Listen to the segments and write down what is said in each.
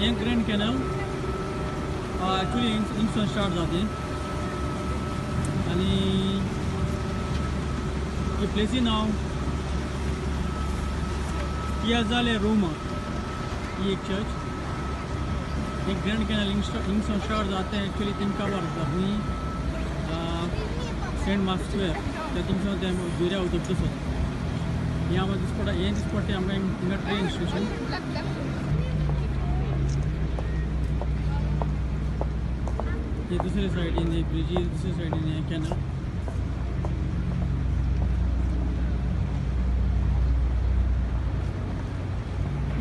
ये grand canal actually हिंगसून start जाते आणि हे प्लेसी नाव पियाझाले रोमा ही एक चर्च एक ग्रैंड कॅनल हिंगसून स्टार्ट जाते हैं एक्चुअली तिनका बार हुई सेंट मार्क्स स्क्वेअर त्या तिंगसून ते जुऱ्या उतर दिसत यामध्ये दिसपडा हे दिसपडते आमकां हिंगा ट्रेन स्टेशन ये दूसरे साइडीन एक ब्रिज दुसरे साइडीन हे कॅनल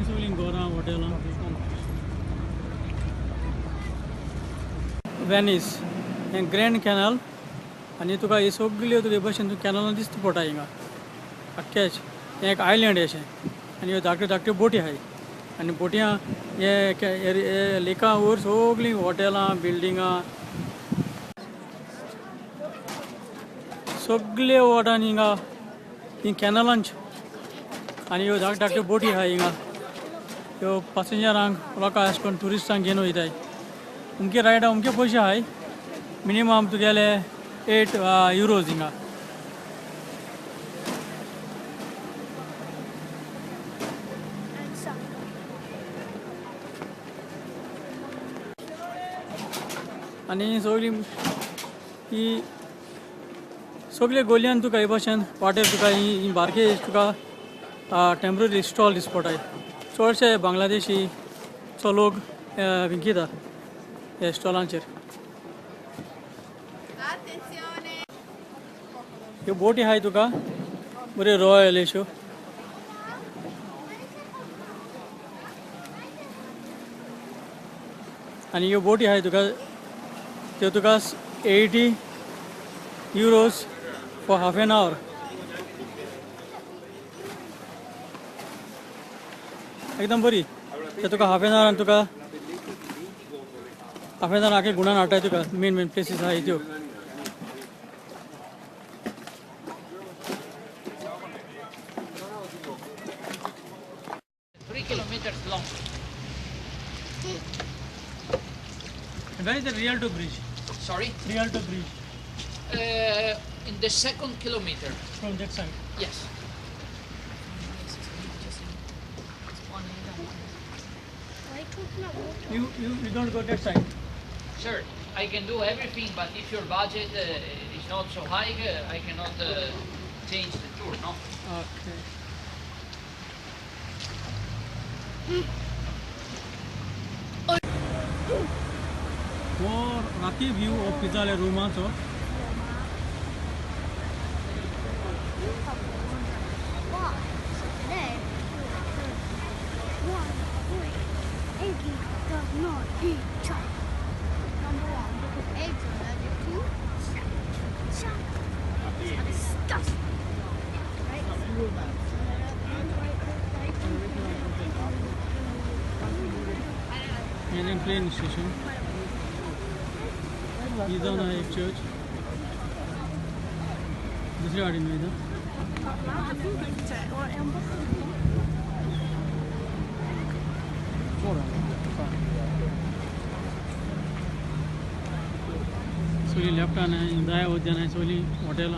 सगळीं घरां हॉटेलां वेनीस हे ग्रैंड कॅनल आनी तुका हे सगल्यो तुगे भशेन तुका कॅनलां दिसता पडटा हिंगा आख्खेच हें एक आयलँड अशें आनी ह्यो धाकट्यो धाकट्यो बोटी आहाय आनी बोटयां हे लेका वयर सगळीं हॉटेलां बिल्डिंगां सगळे वाटान हिंगा ही कॅनलांच आनी ह्यो धाकट्यो बोटी आहाय हिंगा ह्यो पॅसेंजरांक लोकांक अशें करून ट्युरिस्टांक घेवन वयताय अमके रायडा अमके पयशे आहाय मिनिमम तुगेले 8 युरोज हिंगा आनी सगळीं ही सगळे गोलयान तुका हे भाशेन वाटेर तुका ही बारके तुका टेम्पररी स्टॉल दिसपडटाय चडशे बांगलादेशी लोक विकिता हे स्टॉलांचेर ह्यो बोटी आहाय तुका बऱ्यो रॉयल अश्यो आनी ह्यो बोटी आहाय तुका त्यो तुका 80 euros for half an hour एकदम बरी ते तुका हाफ एन आवरान तुका हाफ एन आवर आखे गुणान हाडटाय तुका मेन प्लेसीस आहाय त्यो Where is the Rialto Bridge? Sorry? Rialto Bridge. In the second kilometer. From that side. Yes. You don't go that side. Sure, I can do everything, but if your budget is not so high, I cannot change the tour, no? Okay. For राती view of Piazzale Romanzo. Indian train station. इधर ना एक church दूसरी गाड़ी में इधर सोली left आना है दाया हो जाना है सोली होटल